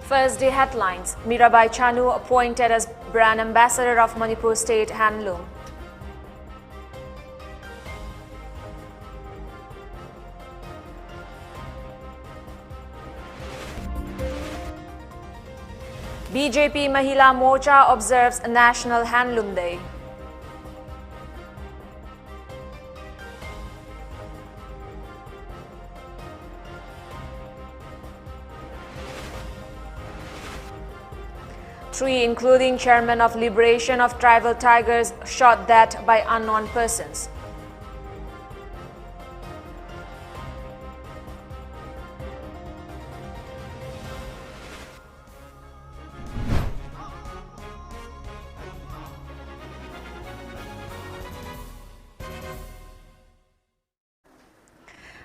First day headlines. Mirabai Chanu appointed as brand ambassador of Manipur State Handloom. BJP Mahila Morcha observes National Handloom Day. Three, including chairman of Liberation of Tribal Tigers, shot dead by unknown persons.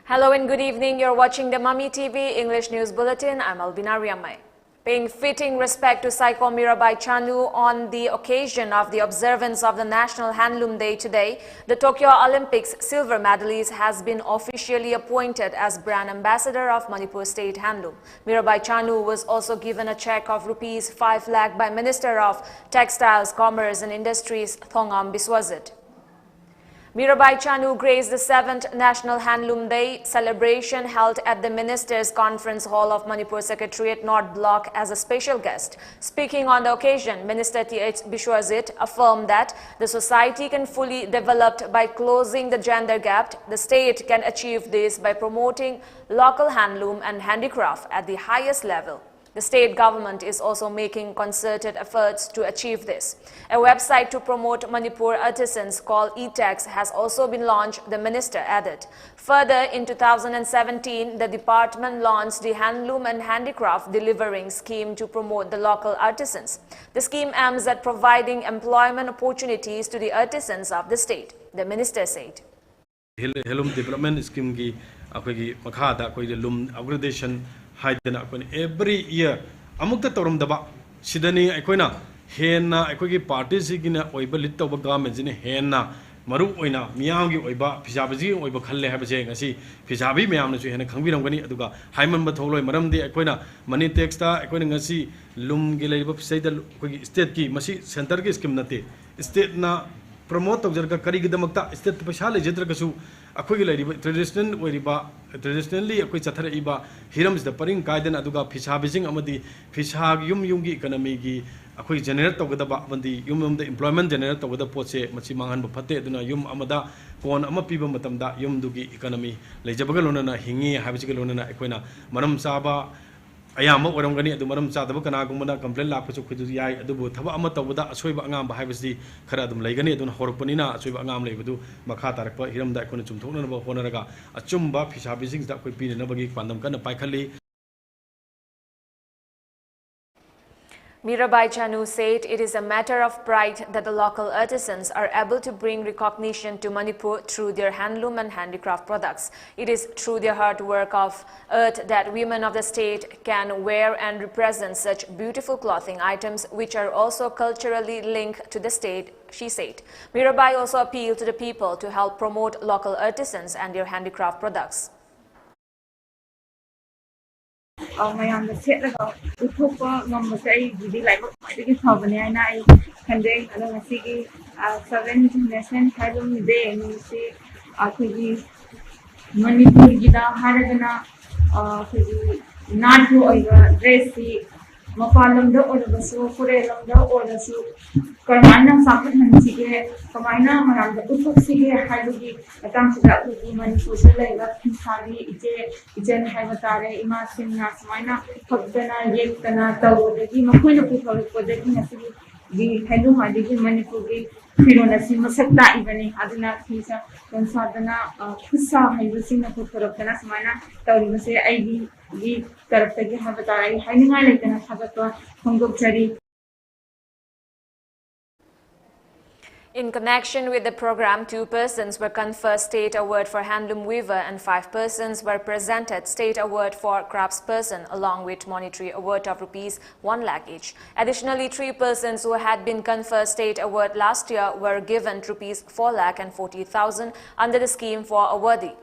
Hello and good evening. You're watching the MAMITv English News Bulletin. I'm RAIMEI. Paying fitting respect to Psycho Mirabai Chanu on the occasion of the observance of the National Handloom Day today, the Tokyo Olympics silver medalist has been officially appointed as brand ambassador of Manipur State Handloom. Mirabai Chanu was also given a check of rupees 5 lakh by Minister of Textiles, Commerce and Industries Thongam Biswajit. Mirabai Chanu graced the 7th National Handloom Day celebration held at the Ministers' Conference Hall of Manipur Secretariat North Block as a special guest. Speaking on the occasion, Minister T.H. Biswajit affirmed that the society can fully develop by closing the gender gap. The state can achieve this by promoting local handloom and handicraft at the highest level. The state government is also making concerted efforts to achieve this. A website to promote Manipur artisans called eTex has also been launched, the minister added. Further, in 2017, the department launched the Handloom and Handicraft Delivering Scheme to promote the local artisans. The scheme aims at providing employment opportunities to the artisans of the state, the minister said. Handloom Development Scheme ki akogi makhada akogi loom upgradation every year amukta tawramdaba sidani aikoina henna aikogi party sigina oiba lit tawba government jini henna maru oina miyam gi oiba phisabaji oiba khalle habase ngasi phisabi miyam na chu hena khangbiramgani aduga haiman ba tholoi maramdi aikoina money tax ta aikoina ngasi lum gi leiba phasaida aikogi state ki masi center ki scheme nate state na promote tawjarga kari gidamakta state paisa lejedragasu akogi leriba traditionally akoi chathara iba hirams da paring kaidan aduga phisa bijing amadi phisa yum gi economy gi akoi generate tawgadaba bandi yum da employment generate tawgada potse machi manghan ba phate aduna yum amada kon ama piba matamda yum dugi economy lejabaga lonana hingi habijiga lonana akoina maram saba ayama oramgani adu maram chadaba kana gumana complaint lakpachu khidu yai adubu thaba ama tawada asoiba angam ba haibasi khara adum leigani aduna horpanina asoiba angam leibudu makha tarakpa hiramda ikona chumthokna ba honaraga achumba phisa bising da koi pina bagi pandam kana paikhali. Mirabai Chanu said it is a matter of pride that the local artisans are able to bring recognition to Manipur through their handloom and handicraft products. It is through their hard work of earth that women of the state can wear and represent such beautiful clothing items which are also culturally linked to the state, she said. Mirabai also appealed to the people to help promote local artisans and their handicraft products. mayam da setlaga uthopa ngambase ai gidi like ki thabane aina ai khande ana ngasigi 7th national handloom day ni se akhigi manipur gida haragana akhigi nadu oiga dress si mapalam da orabasu kurelam da orasu karmana sapat hansige kamaina maram da uthopsige haibugi atam sida akhigi manipur se laiga sari ijen haibatare ima sinna samaina phagdana yektana tawdagi makoina puthol kodagi nasigi di handloom adigi manipur gi firona si masakta ibani aduna khisa konsadana khussa haibasina puthorakana samaina tawribase aigi gi taraptagi habatare haininga leitana thagatwa khongdokjari. In connection with the program, 2 persons were conferred State Award for Handloom Weaver and 5 persons were presented State Award for Craftsperson along with monetary award of rupees 1 lakh each. Additionally, 3 persons who had been conferred State Award last year were given rupees 4 lakh and 40,000 under the scheme for awardee.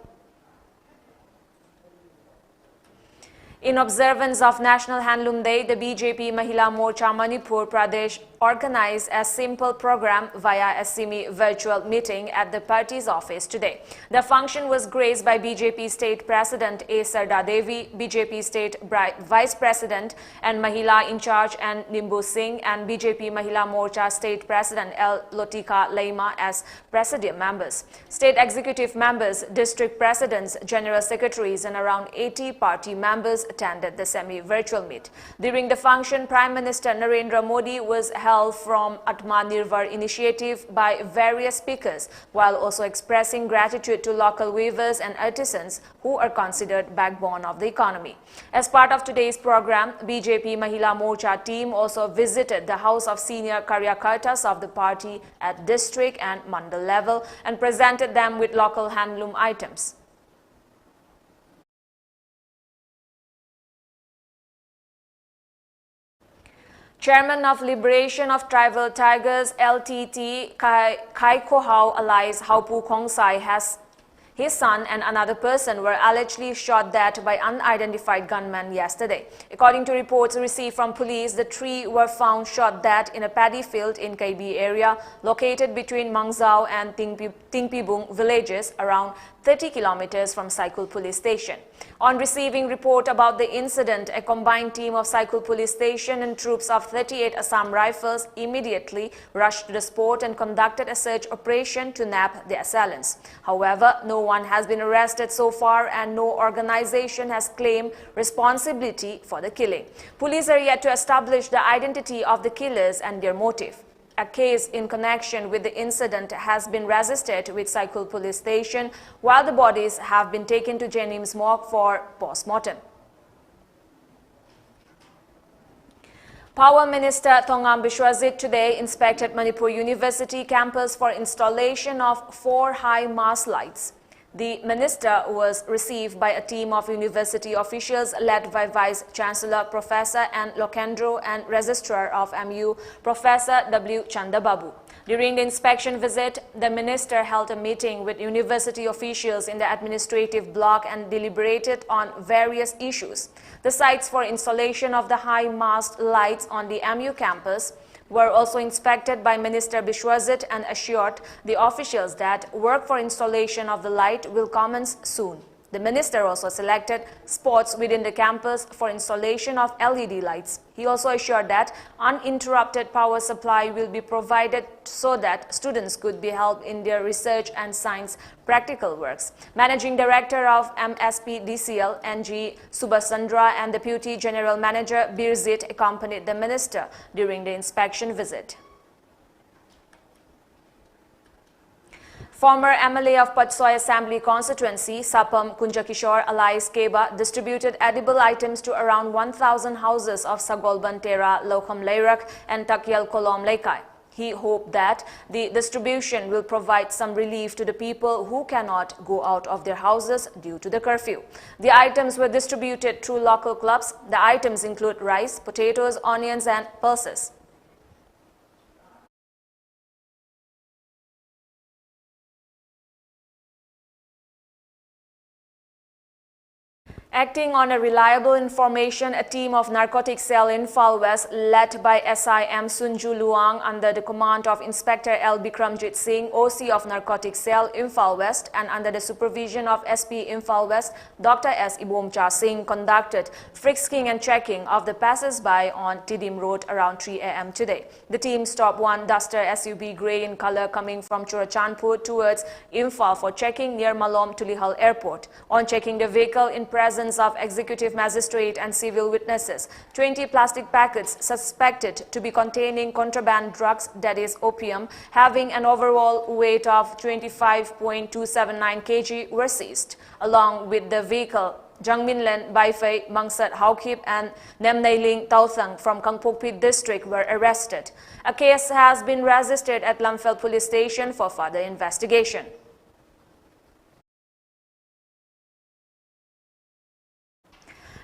In observance of National Handloom Day, the BJP Mahila Morcha Manipur Pradesh organized a simple program via a semi-virtual meeting at the party's office today. The function was graced by BJP State President A. Sarda Devi, BJP State Vice President and Mahila in charge and Nimbu Singh, and BJP Mahila Morcha State President L. Lotika Laima as Presidium members. State Executive members, District Presidents, General Secretaries and around 80 party members attended the semi-virtual meet. During the function, Prime Minister Narendra Modi was held from Atmanirbhar initiative by various speakers, while also expressing gratitude to local weavers and artisans who are considered backbone of the economy. As part of today's program, BJP Mahila Morcha team also visited the house of senior Karyakartas of the party at district and mandal level and presented them with local handloom items. Chairman of Liberation of Tribal Tigers LTT Kai Kohau Allies Haupu Kongsai has his son and another person were allegedly shot dead by unidentified gunmen yesterday. According to reports received from police, the three were found shot dead in a paddy field in KB area located between Mangzao and Tingpibung villages around 30 kilometers from Saikul police station. On receiving report about the incident, a combined team of Saikul police station and troops of 38 Assam Rifles immediately rushed to the spot and conducted a search operation to nab the assailants. However, no one has been arrested so far and no organization has claimed responsibility for the killing. Police are yet to establish the identity of the killers and their motive. A case in connection with the incident has been registered with Saikul police station, while the bodies have been taken to Jennings morgue for post-mortem. Power Minister Thongam Biswajit today inspected Manipur University campus for installation of 4 high mast lights. The minister was received by a team of university officials led by Vice Chancellor Professor N. Lokendro and Registrar of MU Professor W. Chandababu. During the inspection visit, the minister held a meeting with university officials in the administrative block and deliberated on various issues. The sites for installation of the high mast lights on the MU campus were also inspected by Minister Biswajit and assured the officials that work for installation of the light will commence soon. The minister also selected spots within the campus for installation of LED lights. He also assured that uninterrupted power supply will be provided so that students could be helped in their research and science practical works. Managing Director of MSPDCL, NG Subhasandra, and Deputy General Manager Birzit accompanied the minister during the inspection visit. Former MLA of Patsoy Assembly Constituency, Sapam Kunjakishore alias Keba, distributed edible items to around 1,000 houses of Sagol Bantera, Lokham Leirak and Takyal Kolom Leikai. He hoped that the distribution will provide some relief to the people who cannot go out of their houses due to the curfew. The items were distributed through local clubs. The items include rice, potatoes, onions and pulses. Acting on a reliable information, a team of narcotics cell in Imphal West led by SIM Sunju Luang under the command of Inspector L. Bikramjit Singh, OC of Narcotics Cell Imphal West, and under the supervision of SP Imphal West, Dr. S. Ibomcha Singh, conducted frisking and checking of the passers-by on Tidim Road around 3 a.m. today. The team stopped one Duster SUV grey in color coming from Churachandpur towards Imphal for checking near Malom Tulihal Airport. On checking the vehicle in presence of executive magistrate and civil witnesses, 20 plastic packets suspected to be containing contraband drugs, that is opium, having an overall weight of 25.279 kg were seized. Along with the vehicle, Jangminlen Baifei, Mangsat Haukip and Nemnailing Tauthang from Kangpokpi district were arrested. A case has been registered at Lamphel police station for further investigation.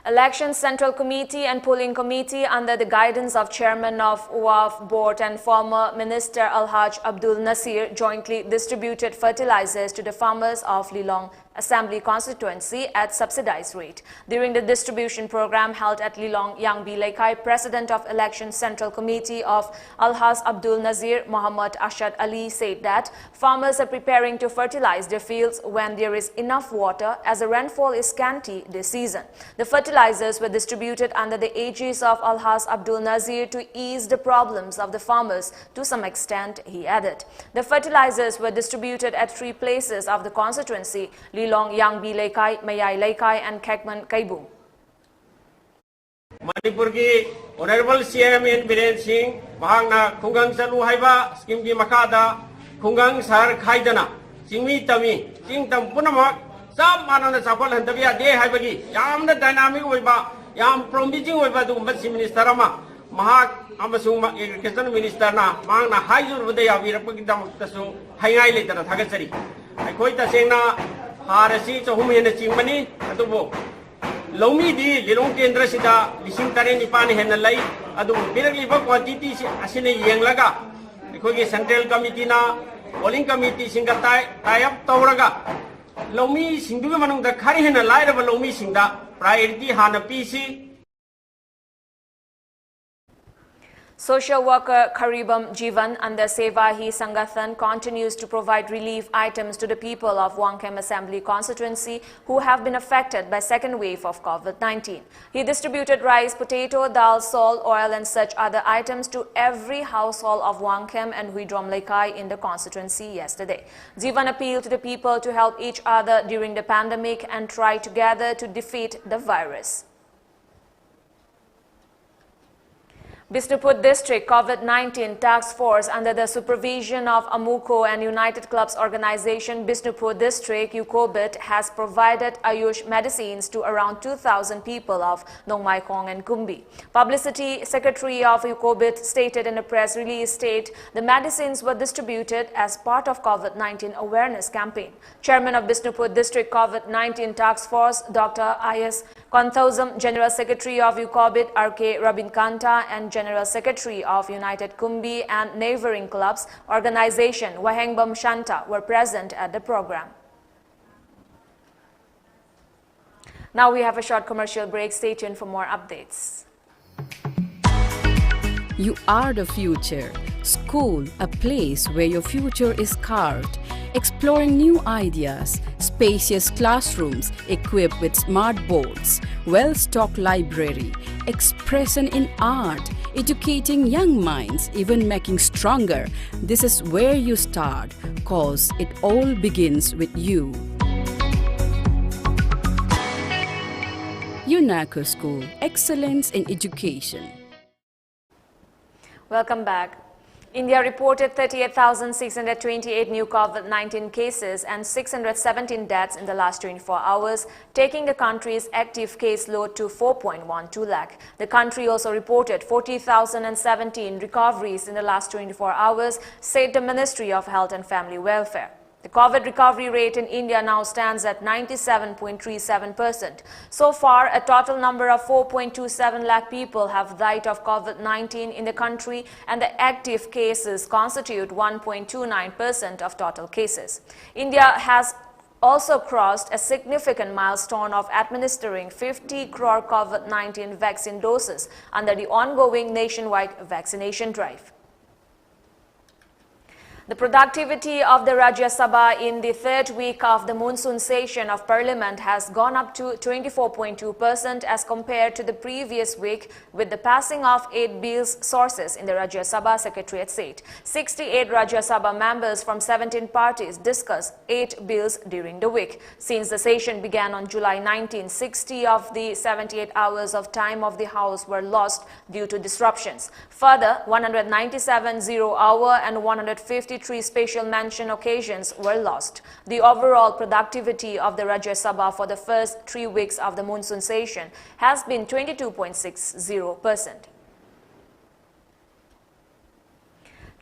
Election Central Committee and Polling Committee under the guidance of Chairman of UAF Board and former Minister Alhaj Abdul Nasir jointly distributed fertilizers to the farmers of Lilong Assembly constituency at subsidized rate. During the distribution program held at Lilong Yangbi Laikai, President of Election Central Committee of Alhaj Abdul Nazir Muhammad Ashad Ali said that farmers are preparing to fertilize their fields when there is enough water, as the rainfall is scanty this season. The fertilizers were distributed under the aegis of Alhaj Abdul Nazir to ease the problems of the farmers to some extent, he added. The fertilizers were distributed at 3 places of the constituency: Lilong Yangbi Laikai, Mayai Laikai and Kekman Kaibung. Manipur ki Honorable CM in Biren Singh mahangna khungang salu haiba scheme ki makada khungang sar khaidana singmi tami sing tam punamak sam manana safal hantabia de haibagi yamna dynamic oiba yam promising oiba du masi minister ama mahak amasung irrigation minister na mahangna haijur bade yabirakpagi damak tasung haingai letana thagatsari aikoi tasengna harasi chahum hena chingmani adubo Lomi di Lilong Kendra sida lising tare ni pani hen lai adu biragli ba quantity si asine yeng laga ikoi central committee na polling committee singa tie up tawraga Lomi singdu manung da khari hen lai ra Lomi singda priority hana pc. Social worker Karibam Jivan under Seva Hi Sangathan continues to provide relief items to the people of Wangkem Assembly constituency who have been affected by second wave of COVID-19. He distributed rice, potato, dal, salt, oil and such other items to every household of Wangkem and Huidrom Laikai in the constituency yesterday. Jivan appealed to the people to help each other during the pandemic and try together to defeat the virus. Bishnupur District COVID-19 Task Force under the supervision of Amuko and United Clubs Organization Bishnupur District UCOBIT has provided Ayush medicines to around 2,000 people of Nongmaikong and Kumbi. Publicity Secretary of UCOBIT stated in a press release the medicines were distributed as part of COVID-19 awareness campaign. Chairman of Bishnupur District COVID-19 Task Force Dr. I.S. Konthosam, General Secretary of UCOBIT R.K. Rabinkanta and General Secretary of United Kumbi and neighboring clubs organization Wahengbam Shanta were present at the program. Now we have a short commercial break. Stay tuned for more updates. You are the future. School, a place where your future is carved. Exploring new ideas, spacious classrooms equipped with smart boards, well-stocked library, expression in art, educating young minds, even making stronger. This is where you start, cause it all begins with you. UNACO School, excellence in education. Welcome back. India reported 38,628 new COVID-19 cases and 617 deaths in the last 24 hours, taking the country's active case load to 4.12 lakh. The country also reported 40,017 recoveries in the last 24 hours, said the Ministry of Health and Family Welfare. The COVID recovery rate in India now stands at 97.37%. So far, a total number of 4.27 lakh people have died of COVID-19 in the country, and the active cases constitute 1.29% of total cases. India has also crossed a significant milestone of administering 50 crore COVID-19 vaccine doses under the ongoing nationwide vaccination drive. The productivity of the Rajya Sabha in the third week of the monsoon session of Parliament has gone up to 24.2% as compared to the previous week, with the passing of 8 bills, sources in the Rajya Sabha Secretariat said. 68 Rajya Sabha members from 17 parties discussed 8 bills during the week. Since the session began on July 19, 60 of the 78 hours of time of the House were lost due to disruptions. Further, 197 zero-hour and 153 special mention occasions were lost. The overall productivity of the Rajya Sabha for the first 3 weeks of the monsoon session has been 22.60%.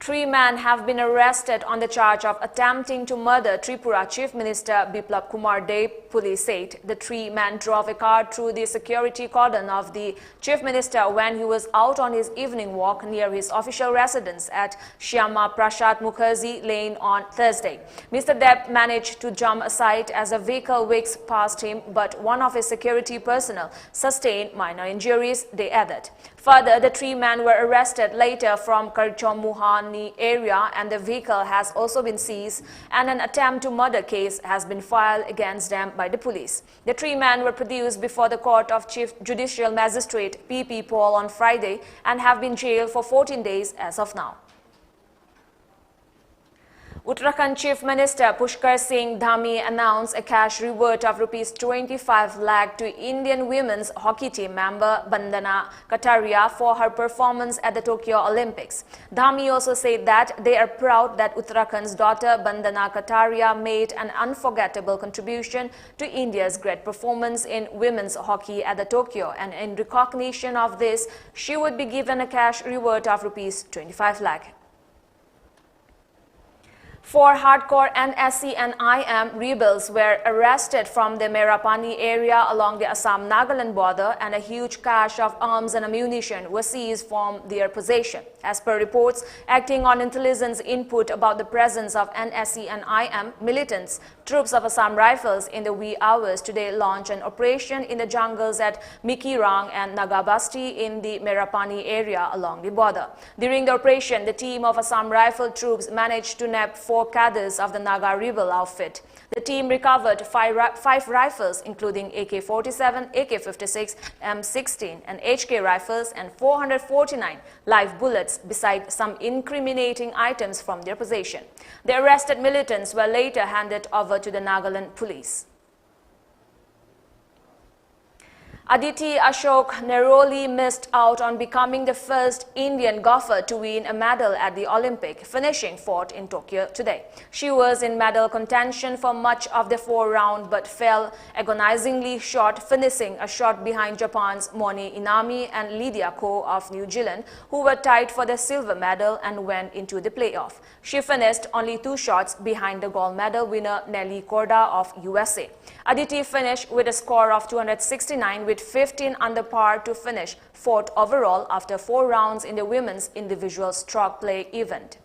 3 men have been arrested on the charge of attempting to murder Tripura Chief Minister Biplab Kumar Deb, police said. The 3 men drove a car through the security cordon of the Chief Minister when he was out on his evening walk near his official residence at Shyama Prasad Mukherjee Lane on Thursday. Mr. Deb managed to jump aside as a vehicle whizzed past him, but one of his security personnel sustained minor injuries, they added. Further, the 3 men were arrested later from Karchom-Muhani area and the vehicle has also been seized and an attempt to murder case has been filed against them by the police. The 3 men were produced before the court of Chief Judicial Magistrate P.P. Paul on Friday and have been jailed for 14 days as of now. Uttarakhand Chief Minister Pushkar Singh Dhami announced a cash reward of Rs 25 lakh to Indian women's hockey team member Bandana Kataria for her performance at the Tokyo Olympics. Dhami also said that they are proud that Uttarakhand's daughter Bandana Kataria made an unforgettable contribution to India's great performance in women's hockey at the Tokyo, and in recognition of this, she would be given a cash reward of Rs 25 lakh. 4 hardcore NSC and IM rebels were arrested from the Merapani area along the Assam-Nagaland border, and a huge cache of arms and ammunition was seized from their possession. As per reports, acting on intelligence input about the presence of NSC and IM militants, troops of Assam Rifles in the wee hours today launched an operation in the jungles at Mikirang and Nagabasti in the Merapani area along the border. During the operation, the team of Assam Rifle troops managed to nab 4 cadres of the Naga rebel outfit. The team recovered 5 rifles including AK-47, AK-56, M16 and HK rifles and 449 live bullets beside some incriminating items from their possession. The arrested militants were later handed over to the Nagaland police. Aditi Ashok narrowly missed out on becoming the first Indian golfer to win a medal at the Olympic, finishing 4th in Tokyo today. She was in medal contention for much of the 4th round but fell agonizingly short, finishing a shot behind Japan's Moni Inami and Lydia Ko of New Zealand, who were tied for the silver medal and went into the playoff. She finished only 2 shots behind the gold medal winner Nelly Korda of USA. Aditi finished with a score of 269 with 15 under par to finish 4th overall after 4 rounds in the women's individual stroke play event.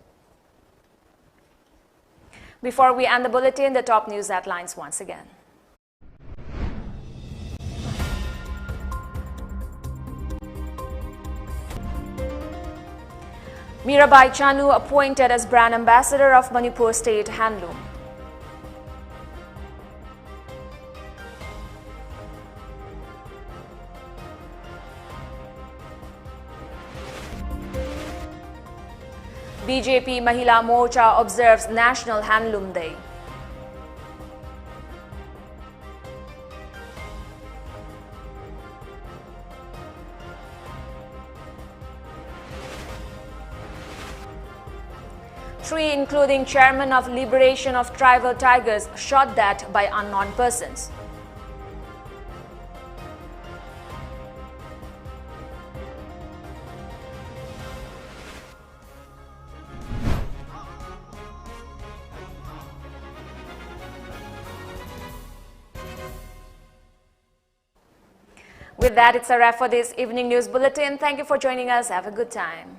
Before we end the bulletin, the top news headlines once again. Mirabai Chanu appointed as brand ambassador of Manipur State Handloom. BJP Mahila Morcha observes National Handloom Day. Three, including chairman of Liberation of Tribal Tigers, shot dead by unknown persons. With that, it's a wrap for this evening news bulletin. Thank you for joining us. Have a good time.